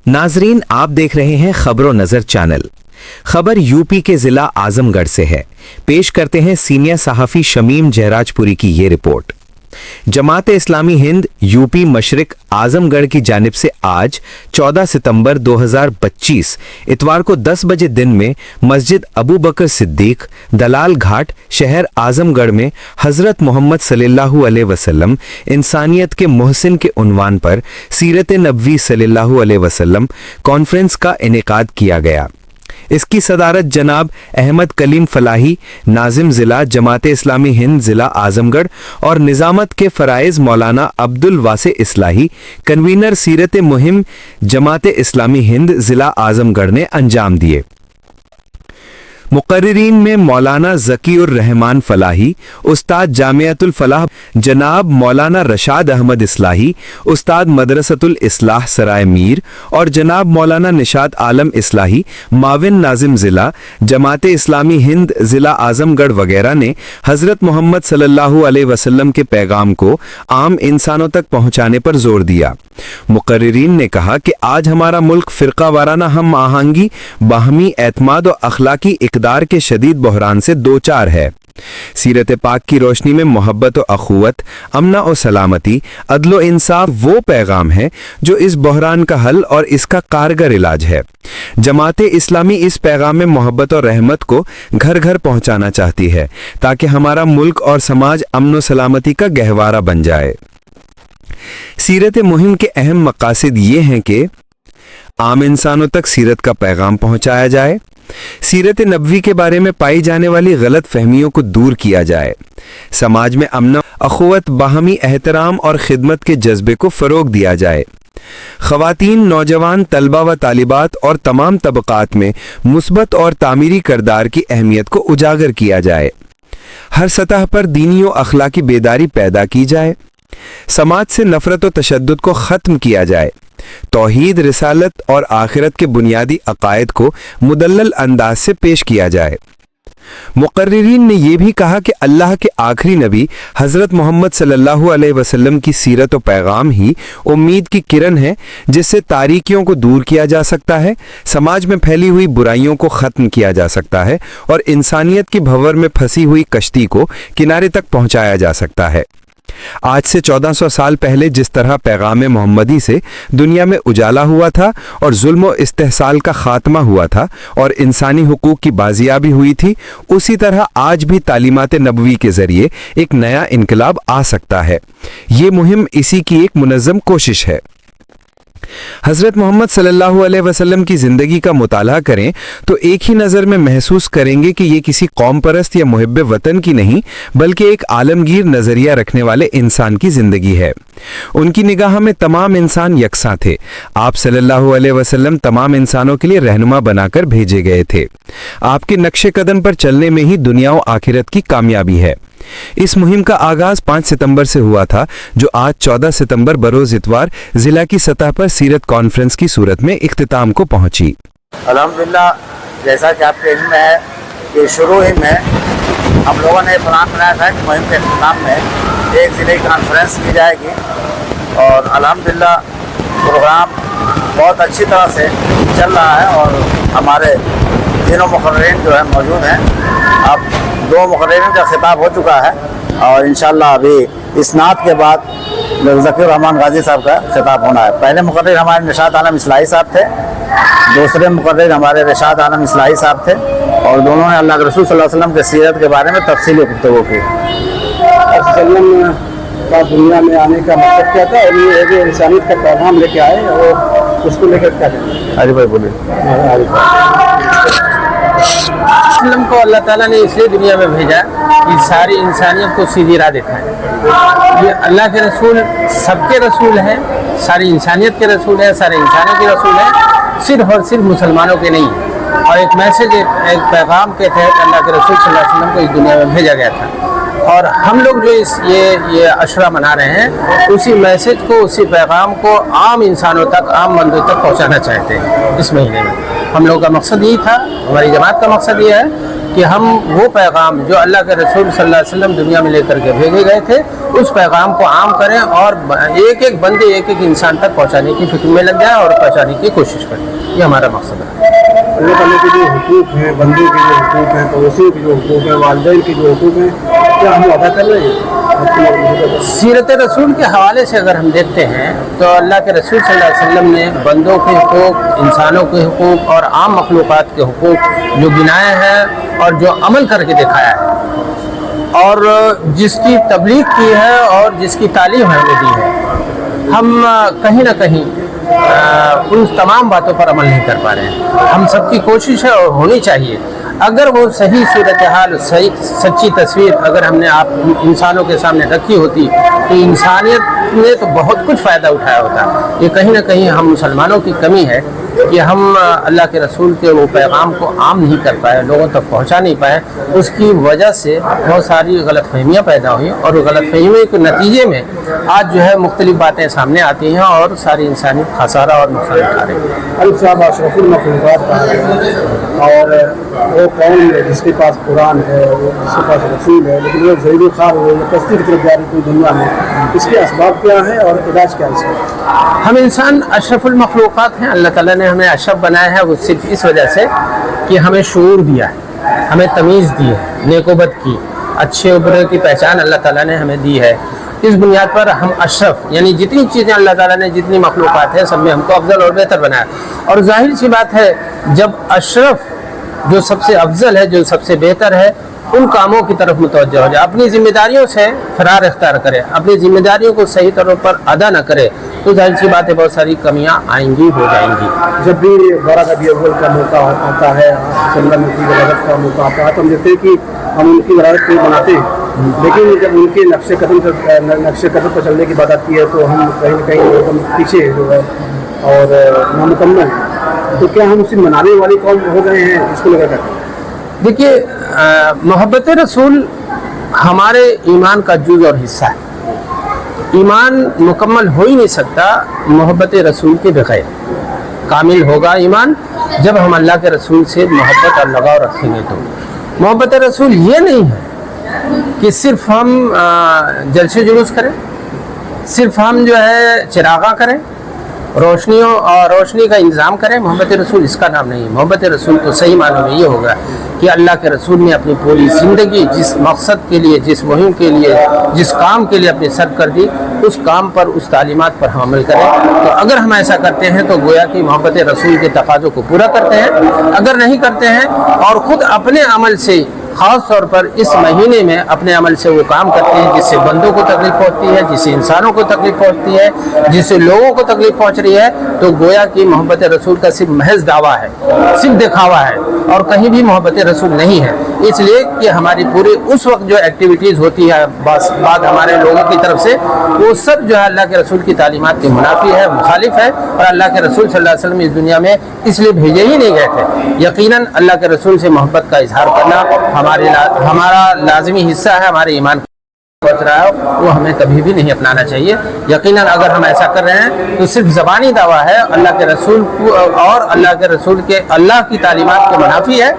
नाजरीन, आप देख रहे हैं खबरों नजर चैनल। खबर यूपी के जिला आजमगढ़ से है। पेश करते हैं सीनियर सहाफी शमीम जहराजपुरी की ये रिपोर्ट। जमात इस्लामी हिंद यूपी मशरिक आजमगढ़ की जानिब से आज 14 सितंबर 2025 इतवार को 10 बजे दिन में मस्जिद अबू बकर सिद्दीक दलाल घाट शहर आजमगढ़ में हजरत मोहम्मद सल्लल्लाहु अलैहि वसल्लम इंसानियत के मोहसिन के उन्वान पर सीरत नबवी सल्लल्लाहु अलैहि वसल्लम कॉन्फ्रेंस का इनेकाद किया गया। इसकी सदारत जनाब अहमद कलीम फलाही नाजिम ज़िला जमात इस्लामी हिंद ज़िला आजमगढ़ और निज़ामत के फ़राइज़ मौलाना अब्दुल वासे इस्लाही कन्वीनर सीरत मुहिम जमात इस्लामी हिंद ज़िला आजमगढ़ ने अंजाम दिए। मुकर्रिरीन में मौलाना ज़कीउर रहमान फलाही, उस्ताद जामियातुल फलाह जनाब मौलाना रशाद अहमद इस्लाही, उस्ताद मदरसतुल इस्लाह सराय मीर और जनाब मौलाना निशात आलम इस्लाही माविन नाजिम ज़िला जमात इस्लामी हिंद ज़िला आजमगढ़ वगैरह ने हज़रत मोहम्मद सल्लल्लाहु अलैहि वसल्लम के पैगाम को आम इंसानों तक पहुँचाने पर जोर दिया। मुकर्रिरीन ने कहा कि आज हमारा मुल्क फ़िरका वाराना हम आहंगी, बाहमी एतमाद और अखलाकी इक़दार के शदीद बहरान से दो चार है। सीरत पाक की रोशनी में मोहब्बत और अखुवत, अमना और सलामती, अदलो इंसाफ वो पैगाम है जो इस बहरान का हल और इसका कारगर इलाज है। जमाते इस्लामी इस पैगाम में मोहब्बत और रहमत को घर घर पहुंचाना चाहती है ताकि हमारा मुल्क और समाज अमन और सलामती का गहवारा बन जाए। सीरत मुहिम के अहम मकासद ये हैं कि आम इंसानों तक सीरत का पैगाम पहुंचाया जाए, सीरत नबवी के बारे में पाई जाने वाली गलत फहमियों को दूर किया जाए, समाज में अमन, अखुवत, बाहमी एहतराम और खिदमत के जज्बे को फ़रोग दिया जाए, ख़वातीन, नौजवान, तलबा व तालिबात और तमाम तबक़ात में मुस्बत और तामीरी किरदार की अहमियत को उजागर किया जाए, हर सतह पर दीनी और अखलाकी बेदारी पैदा की जाए, समाज से नफरत और तशद्दुद को ख़त्म किया जाए, तौहीद, रिसालत और आखिरत के बुनियादी अकायद को मुदल्लल अंदाज से पेश किया जाए। मुकर्रिरीन ने यह भी कहा कि अल्लाह के आखिरी नबी हज़रत मोहम्मद सल्लल्लाहु अलैहि वसल्लम की सीरत और पैगाम ही उम्मीद की किरण है जिससे तारीकियों को दूर किया जा सकता है, समाज में फैली हुई बुराइयों को ख़त्म किया जा सकता है और इंसानियत की भंवर में फंसी हुई कश्ती को किनारे तक पहुँचाया जा सकता है। आज से 1400 साल पहले जिस तरह पैगाम मोहम्मदी से दुनिया में उजाला हुआ था और जुल्म और इस्तेहसाल का खात्मा हुआ था और इंसानी हुकूक की बाजियाबी हुई थी, उसी तरह आज भी तालीमात नबवी के ज़रिए एक नया इनकलाब आ सकता है। ये मुहिम इसी की एक मुनज़्ज़म कोशिश है। हज़रत मोहम्मद सल्लल्लाहु अलैहि वसल्लम की ज़िंदगी का मुताला करें तो एक ही नज़र में महसूस करेंगे कि ये किसी कौम परस्त या मुहिब्ब वतन की नहीं बल्कि एक आलमगीर नज़रिया रखने वाले इंसान की ज़िंदगी है। उनकी निगाह में तमाम इंसान यकसां थे। आप सल्लल्लाहु अलैहि वसल्लम तमाम इंसानों के लिए रहनुमा बनाकर भेजे गए थे। आपके नक्शे कदम पर चलने में ही दुनिया और आखिरत की कामयाबी है। इस मुहिम का आगाज 5 सितंबर से हुआ था जो आज 14 सितंबर बरोज इतवार जिला की सतह पर सीरत कॉन्फ्रेंस की सूरत में इख्तिताम को पहुंची। अल्हम्दुलिल्लाह, जैसा कि आपके इल्म में है कि शुरू ही में हम लोगों ने प्लान बनाया था कि मुहिम के इख्तिताम में एक ज़िले की कॉन्फ्रेंस की जाएगी और अल्हम्दुलिल्लाह प्रोग्राम बहुत अच्छी तरह से चल रहा है और हमारे तीनों मुकर्रिरीन जो है मौजूद हैं। अब 2 मुकर्रिरीन का खिताब हो चुका है और इंशाअल्लाह अभी इस्नाद के बाद ज़कीउर रहमान गाजी साहब का खिताब होना है। पहले मुकर्रिर हमारे निशात आलम इस्लाही साहब थे, दूसरे मुकर्रिर हमारे रशाद आलम इस्लाही साहब थे और दोनों ने अल्लाह के रसूल सल्लल्लाहु अलैहि वसल्लम के सीरत के बारे में तफसीली गुफ्तगू की। वसल्लम का दुनिया में आने का मकसद क्या था और ये है कि इंसानियत का पैगाम लेके आए और उसको लेकर क्या करें? अरे भाई बोलिए। वसल्लम को अल्लाह ताला ने इसलिए दुनिया में भेजा कि सारी इंसानियत को सीधी राह दिखाए। ये अल्लाह के रसूल सबके रसूल हैं, सारी इंसानियत के रसूल हैं, सारे इंसानों के रसूल हैं, सिर्फ और सिर्फ मुसलमानों के नहीं। और एक मैसेज, एक पैगाम के तहत अल्लाह के रसूल सल्लल्लाहु अलैहि वसल्लम को इस दुनिया में भेजा गया था। اور ہم لوگ جو یہ عشرہ منا رہے ہیں اسی میسج کو اسی پیغام کو عام انسانوں تک عام بندوں تک پہنچانا چاہتے ہیں اس مہینے میں. ہم لوگوں کا مقصد یہی تھا, ہماری جماعت کا مقصد یہ ہے کہ ہم وہ پیغام جو اللہ کے رسول صلی اللہ علیہ وسلم دنیا میں لے کر کے بھیجے گئے تھے اس پیغام کو عام کریں اور ایک ایک بندے ایک ایک انسان تک پہنچانے کی فکر میں لگ جائیں اور پہنچانے کی کوشش کریں. یہ ہمارا مقصد ہے. اللہ تعالیٰ کے جو حقوق ہیں, بندوں کے جو حقوق ہیں, پڑوسیوں کے جو حقوق ہیں, والدین کے جو حقوق ہیں, کیا ہم ادا کر رہے ہیں؟ سیرت رسول کے حوالے سے اگر ہم دیکھتے ہیں تو اللہ کے رسول صلی اللہ علیہ وسلم نے بندوں کے حقوق, انسانوں کے حقوق اور عام مخلوقات کے حقوق جو گنائے ہیں اور جو عمل کر کے دکھایا ہے اور جس کی تبلیغ کی ہے اور جس کی تعلیم ہمیں دی ہے, ہم کہیں نہ کہیں ان تمام باتوں پر عمل نہیں کر پا رہے ہیں. ہم سب کی کوشش ہے اور ہونی چاہیے اگر وہ صحیح صورتحال, صحیح سچی تصویر اگر ہم نے آپ انسانوں کے سامنے رکھی ہوتی تو انسانیت نے تو بہت کچھ فائدہ اٹھایا ہوتا. یہ کہیں نہ کہیں ہم مسلمانوں کی کمی ہے کہ ہم اللہ کے رسول کے وہ پیغام کو عام نہیں کر پائے, لوگوں تک پہنچا نہیں پائے. اس کی وجہ سے بہت ساری غلط فہمیاں پیدا ہوئیں اور غلط فہمیوں کے نتیجے میں آج جو ہے مختلف باتیں سامنے آتی ہیں اور ساری انسانیت خسارہ اور نقصان اٹھا رہی ہے. علی صاحب اشرف المخلوقات کہا ہے اور وہ قوم ہے جس کے پاس قرآن ہے, جس کے پاس رسول ہے, لیکن وہ ذلیل خوار ہو پستی کی طرف جا رہی پوری دنیا میں. اس کے اسباب کیا ہیں اور علاج کیا ہے اس کا؟ ہم انسان اشرف المخلوقات ہیں. اللہ تعالیٰ نے ہمیں اشرف بنایا ہے وہ صرف اس وجہ سے کہ ہمیں شعور دیا ہے, ہمیں تمیز دی ہے, نیک و بد کی, اچھے و برے کی پہچان اللہ تعالیٰ نے ہمیں دی ہے. اس بنیاد پر ہم اشرف یعنی جتنی چیزیں اللہ تعالیٰ نے جتنی مخلوقات ہیں سب میں ہم کو افضل اور بہتر بنایا. اور ظاہر سی بات ہے جب اشرف جو سب سے افضل ہے, جو سب سے بہتر ہے, ان کاموں کی طرف متوجہ ہو جائے, اپنی ذمہ داریوں سے فرار اختیار کرے, اپنی ذمہ داریوں کو صحیح طور پر ادا نہ کرے تو ظاہر سی بات ہے بہت ساری کمیاں آئیں گی, ہو جائیں گی. جب بھی 12 ربیع الاول کا موقع آتا ہے, صلی اللہ علیہ وسلم کا موقع آتا ہے, تو ہم دیکھتے ہیں کہ ہم ان کی ولادت کو مناتے ہیں, لیکن جب ان کے نقش قدم پر چلنے کی بات آتی ہے تو ہم کہیں نہ کہیں ایک دم پیچھے جو ہے اور نامکمل. تو کیا ہم اسے منانے والی قوم ہو گئے ہیں؟ اس کو لے کر دیکھیے محبت رسول ہمارے ایمان کا جز اور حصہ ہے. ایمان مکمل ہو ہی نہیں سکتا محبت رسول کے بغیر. کامل ہوگا ایمان جب ہم اللہ کے رسول سے محبت اور لگاؤ رکھیں گے. تو محبت رسول یہ نہیں ہے کہ صرف ہم جلسے جلوس کریں, صرف ہم جو ہے چراغاں کریں, روشنیوں اور روشنی کا انتظام کریں. محبت رسول اس کا نام نہیں ہے. محبت رسول تو صحیح معنوں میں یہ ہوگا کہ اللہ کے رسول نے اپنی پوری زندگی جس مقصد کے لیے, جس مہم کے لیے, جس کام کے لیے اپنے صرف کر دی, اس کام پر, اس تعلیمات پر ہم عمل کریں. تو اگر ہم ایسا کرتے ہیں تو گویا کہ محبت رسول کے تقاضوں کو پورا کرتے ہیں. اگر نہیں کرتے ہیں اور خود اپنے عمل سے, خاص طور پر اس مہینے میں اپنے عمل سے وہ کام کرتے ہیں جس سے بندوں کو تکلیف پہنچتی ہے, جس سے انسانوں کو تکلیف پہنچتی ہے, جس سے لوگوں کو تکلیف پہنچ رہی ہے, تو گویا کہ محبت رسول کا صرف محض دعویٰ ہے, صرف دکھاوا ہے اور کہیں بھی محبت رسول نہیں ہے. اس لیے کہ ہماری پوری اس وقت جو ایکٹیویٹیز ہوتی ہے بعد ہمارے لوگوں کی طرف سے, وہ سب جو ہے اللہ کے رسول کی تعلیمات کے منافی ہے, مخالف ہے. اور اللہ کے رسول صلی اللہ علیہ وسلم اس دنیا میں اس لیے بھیجے ہی نہیں گئے تھے. یقیناً اللہ کے رسول سے محبت کا اظہار کرنا ہمارا لازمی حصہ ہے. ہمارے ایمان پہنچ رہا ہے وہ ہمیں کبھی بھی نہیں اپنانا چاہیے. یقیناً اگر ہم ایسا کر رہے ہیں تو صرف زبانی دعویٰ ہے, اللہ کے رسول کو اور اللہ کے رسول کے اللہ کی تعلیمات کے منافی ہے,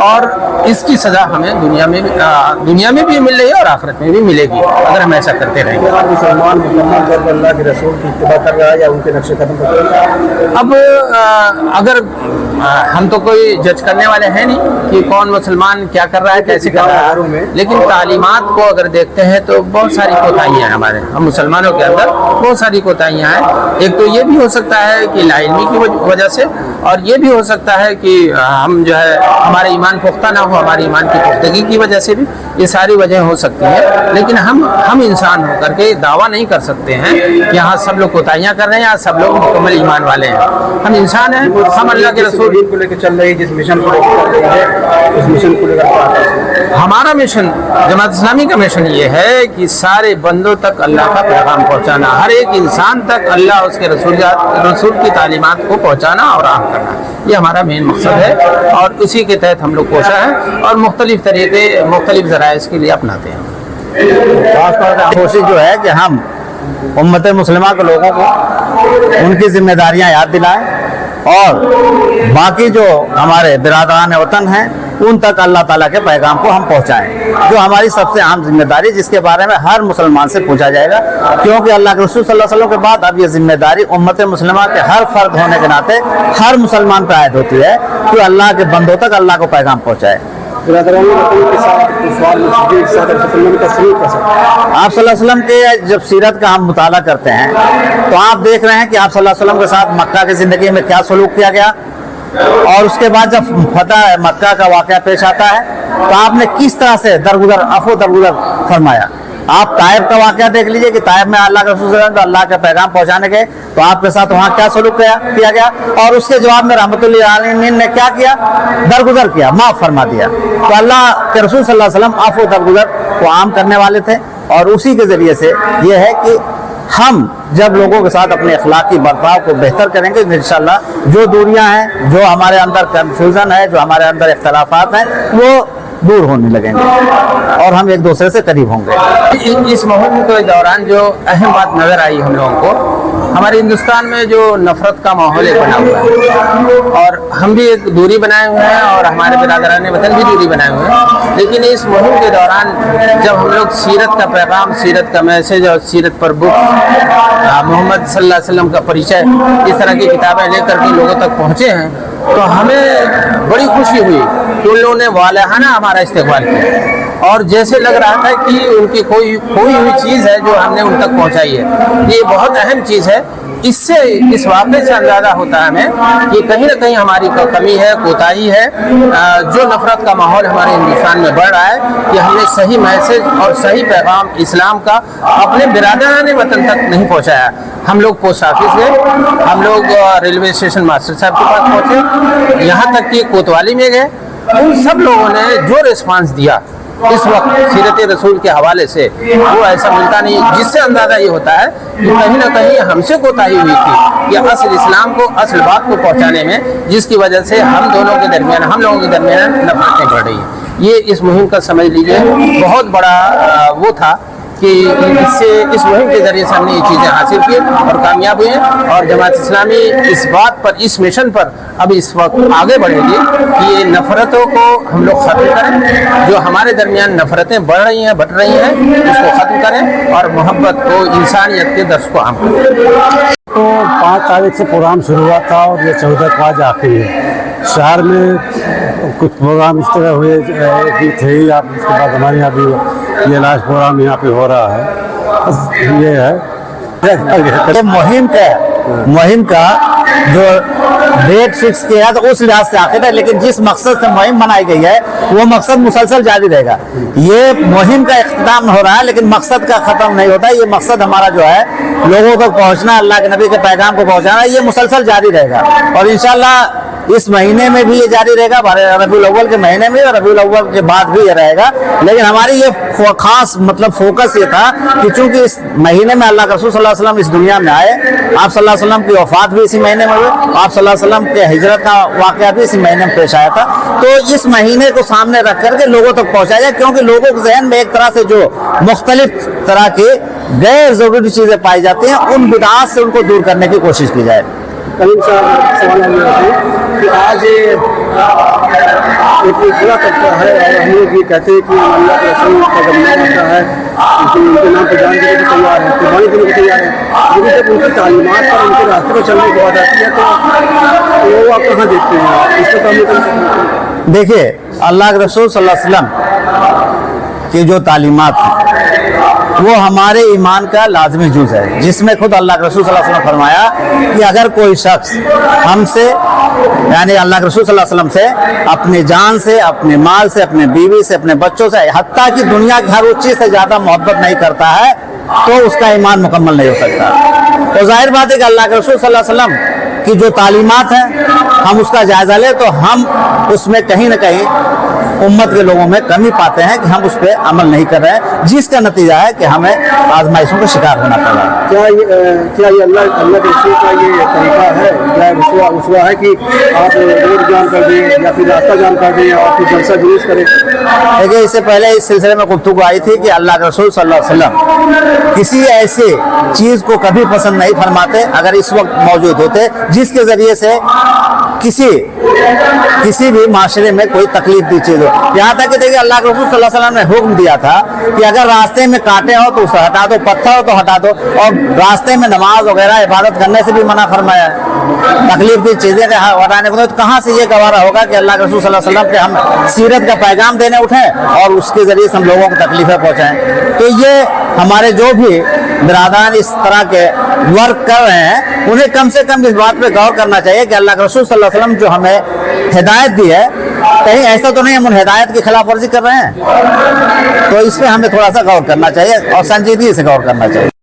اور اس کی سزا ہمیں دنیا میں بھی مل رہی ہے اور آخرت میں بھی ملے گی اگر ہم ایسا کرتے رہیں گے. مسلمان مکمل طور پر اللہ کے رسول کی اتباع کر رہا ہے یا ان کے نقش قدم پر؟ اب اگر ہم تو کوئی جج کرنے والے ہیں نہیں کہ کون مسلمان کیا کر رہا ہے, کیسے کر رہا ہے, لیکن تعلیمات کو اگر دیکھتے ہیں تو بہت ساری کوتاہیاں ہیں ہمارے, ہم مسلمانوں کے اندر بہت ساری کوتاہیاں ہیں. ایک تو یہ بھی ہو سکتا ہے کہ لا علمی کی وجہ سے, اور یہ بھی ہو سکتا ہے کہ ہم جو ہے ہمارے ایمان پختہ نہ ہو, ہمارے ایمان کی پختگی کی وجہ سے بھی, یہ ساری وجہ ہو سکتی ہیں. لیکن ہم انسان ہو کر کے دعویٰ نہیں کر سکتے ہیں کہ یہاں سب لوگ کوتاہیاں کر رہے ہیں یا سب لوگ مکمل ایمان والے ہیں. ہم انسان ہیں, ہم اللہ کے رسول کو لے کے چل رہی, جس مشن کو لے کے چل رہی ہے, اس مشن کو لے کر ہمارا مشن, جماعت اسلامی کا مشن یہ ہے کہ سارے بندوں تک اللہ کا پیغام پہنچانا, ہر ایک انسان تک اللہ اس کے رسول کی تعلیمات کو پہنچانا اور عام کرنا. یہ ہمارا مین مقصد ہے اور اسی کے تحت ہم لوگ کوشاں ہیں اور مختلف طریقے, مختلف ذرائع اس کے لیے اپناتے ہیں. खास तौर से कोशिश जो है कि हम उम्मत मुस्लिमा के लोगों को उनकी जिम्मेदारियां याद दिलाएं और बाकी जो हमारे बिरादरान वतन हैं उन तक अल्लाह ताला के पैगाम को हम पहुंचाएं, जो हमारी सबसे अहम जिम्मेदारी, जिसके बारे में हर मुसलमान से पूछा जाएगा, क्योंकि अल्लाह के रसूल सल्लल्लाहु अलैहि वसल्लम के बाद अब ये जिम्मेदारी उम्मत मुस्लिमा के हर फर्द होने के नाते हर मुसलमान पर आयद होती है कि अल्लाह के बंदों तक अल्लाह को पैगाम पहुंचाए। बिरादरान वतन के साथ सवाल मस्जिद के साथ का सलूक कैसा? आप सल्लल्लाहु अलैहि वसल्लम के जब सीरत का हम मुताला करते हैं तो आप देख रहे हैं कि आप सल्लल्लाहु अलैहि वसल्लम के साथ मक्का की ज़िंदगी में क्या सलूक किया गया, और उसके बाद जब फतह मक्का का वाक़या पेश आता है तो आपने किस तरह से अफो दरगुजर फरमाया। आप ताइब का वाक़या देख लीजिए कि ताइब में अल्लाह के रसूल अल्लाह का पैगाम पहुंचाने गए तो आपके साथ वहाँ क्या सलूक किया गया, और उसके जवाब में रहमतुल लिल आलमीन ने क्या किया, दरगुजर किया, माफ़ फरमा दिया। तो अल्लाह के रसूल सल्लल्लाहु अलैहि वसल्लम अफो दरगुजर को आम करने वाले थे, और उसी के ज़रिए से ये है कि हम जब लोगों के साथ अपने अखलाकी बर्ताव को बेहतर करेंगे इंशाअल्लाह जो दूरियां हैं, जो हमारे अंदर कन्फ्यूज़न है, जो हमारे अंदर इख्तलाफात हैं, वो दूर होने लगेंगे और हम एक दूसरे से करीब होंगे। इस मुहिम के दौरान जो अहम बात नज़र आई हम लोगों को, हमारे हिंदुस्तान में जो नफरत का माहौल एक बना हुआ है और हम भी एक दूरी बनाए हुए हैं और हमारे बिरादरान वतन भी दूरी बनाए हुए हैं, लेकिन इस मुहिम के दौरान जब हम लोग सीरत का पैगाम, सीरत का मैसेज और सीरत पर बुक, मोहम्मद सल्लल्लाहु अलैहि वसल्लम का परिचय, इस तरह की किताबें लेकर के लोगों तक पहुँचे हैं तो हमें बड़ी खुशी हुई कि उन लोगों ने वालहाना हमारा इस्तेमाल किया और जैसे लग रहा था कि उनकी खोई हुई चीज़ है जो हमने उन तक पहुंचाई है। ये बहुत अहम चीज़ है। इससे इस वाक़े से अंदाज़ा होता है हमें कि कहीं ना कहीं हमारी कमी है, कोताही है, जो नफ़रत का माहौल हमारे हिंदुस्तान में बढ़ रहा है, कि हमने सही मैसेज और सही पैगाम इस्लाम का अपने बिरादरान वतन तक नहीं पहुँचाया। हम लोग पोस्ट ऑफिस गए, हम लोग रेलवे स्टेशन मास्टर साहब के पास पहुँचे, यहाँ तक कि कोतवाली में गए। उन सब लोगों ने जो रिस्पांस दिया इस वक्त सीरत रसूल के हवाले से, वो ऐसा मिलता नहीं, जिससे अंदाज़ा ये होता है कि कहीं ना कहीं हमसे कोताही हुई थी कि असल इस्लाम को, असल बात को पहुंचाने में, जिसकी वजह से हम लोगों के दरमियान नफरतें बढ़ रही हैं। ये इस मुहिम का समझ लीजिए बहुत बड़ा वो था कि इससे, इस मुहिम के ज़रिए से हमने ये चीज़ें हासिल की और कामयाब हुए हैं। और जमात इस्लामी इस बात पर, इस मिशन पर अब इस वक्त आगे बढ़ेगी कि ये नफ़रतों को हम लोग ख़त्म करें, जो हमारे दरमियान नफ़रतें बढ़ रही हैं, बट रही हैं, उसको ख़त्म करें और मोहब्बत को, इंसानियत के दर्स को आम करें। तो 5 तारीख से प्रोग्राम शुरू हुआ था और ये 14 का आज आखिरी है। शहर में कुछ प्रोग्राम इस तरह हुए, एक भी थे ही आप, उसके बाद हमारे यहाँ भी ये लास्ट प्रोग्राम यहाँ पे हो रहा है। ये है मुहिम का जो डेट फिक्स किया है तो उस लिहाज से आखिर है, लेकिन जिस मकसद से मुहिम बनाई गई है वो मकसद मुसलसल जारी रहेगा। ये मुहिम का इख्तिताम हो रहा है लेकिन मकसद का ख़त्म नहीं होता। ये मकसद हमारा जो है लोगों तक पहुंचना, अल्लाह के नबी के पैगाम को पहुंचाना, ये मुसलसल जारी रहेगा और इंशाअल्लाह इस महीने में भी ये जारी रहेगा, रबीउल अव्वल के महीने में और रबीउल अव्वल के बाद भी ये रहेगा। लेकिन हमारी ये खास मतलब फोकस ये था कि चूंकि इस महीने में अल्लाह के रसूल सल्लल्लाहु अलैहि वसल्लम इस दुनिया में आए, आप सल्लल्लाहु अलैहि वसल्लम की वफात भी इसी महीने में हुई, आप सल्लल्लाहु अलैहि वसल्लम के हिजरत का वाक़या भी इसी महीने में पेश आया था। तो इस महीने को सामने रख करके लोगों तक पहुँचाया जाए, क्योंकि लोगों के जहन में एक तरह से जो मुख्तलिफ तरह की गैर ज़रूरी चीज़ें पाई जाती हैं, उन बिदआत से उनको दूर करने की कोशिश की जाए। करीम साहब सवाल हम कि आज एक पूरा करता है और हम लोग ये कहते हैं कि अल्लाह के रसूल का जब नाम आता है उनके नाम पर जान देने को तैयार है, कुर्बानी देने को तैयार है, लेकिन जब उनकी तालीमात पर, उनके रास्ते पर चलने की बात आती है तो वो आप कहाँ देखते हैं? इस पर देखिए, अल्लाह के रसूल सल्लल्लाहु अलैहि वसल्लम की जो तालीमात है वो हमारे ईमान का लाजमी जुज़ है, जिसमें खुद अल्लाह के रसूल सल्लल्लाहु अलैहि वसल्लम फरमाया कि अगर कोई शख्स हमसे, यानी अल्लाह के रसूल सल्लल्लाहु अलैहि वसल्लम से, अपनी जान से, अपने माल से, अपने बीवी से, अपने बच्चों से, हत्ता कि दुनिया की हर उस चीज़ से ज़्यादा मोहब्बत नहीं करता है तो उसका ईमान मुकम्मल नहीं हो सकता। तो जाहिर बात है कि अल्लाह के रसूल सल्लल्लाहु अलैहि वसल्लम की जो तालीमात हैं हम उसका जायज़ा लें तो हम उसमें कहीं ना कहीं उम्मत के लोगों में कमी पाते हैं कि हम उस पर अमल नहीं कर रहे हैं, जिसका नतीजा है कि हमें आजमाइशों का शिकार होना पड़ा। क्या ये अल्लाह के रसूल का ये तरीका है है, रुसवा है कि आप रोड जाम कर दें या फिर रास्ता जाम कर दें और फिर जलसा जुलूस करें? देखिए, इससे पहले इस सिलसिले में गुफ्तगू आई थी कि अल्लाह के रसूल सल्लल्लाहु अलैहि वसल्लम किसी ऐसे चीज़ को कभी पसंद नहीं फरमाते अगर इस वक्त मौजूद होते जिसके ज़रिए से किसी भी माशरे में कोई तकलीफ दी चीज़ हो। यहाँ तक कि देखिए, अल्लाह के रसूल सल्लल्लाहु अलैहि वसल्लम ने हुक्म दिया था कि अगर रास्ते में कांटे हो तो उसे हटा दो, पत्थर हो तो हटा दो, और रास्ते में नमाज वगैरह इबादत करने से भी मना फरमाया है। तकलीफ दी चीज़ें हटाने को, तो कहाँ से ये गवारा होगा कि अल्लाह के रसूल सल्लल्लाहु अलैहि वसल्लम के हम सीरत का पैगाम देने उठें और उसके ज़रिए से हम लोगों को तकलीफें पहुँचाएँ। तो ये हमारे जो भी बिरादरान इस तरह के वर्क कर रहे हैं, उन्हें कम से कम इस बात पे गौर करना चाहिए कि अल्लाह के रसूल सल्लल्लाहु अलैहि वसल्लम जो हमें हिदायत दी है, कहीं ऐसा तो नहीं हम उन हिदायत की खिलाफ वर्जी कर रहे हैं। तो इस पे हमें थोड़ा सा गौर करना चाहिए और संजीदगी से गौर करना चाहिए।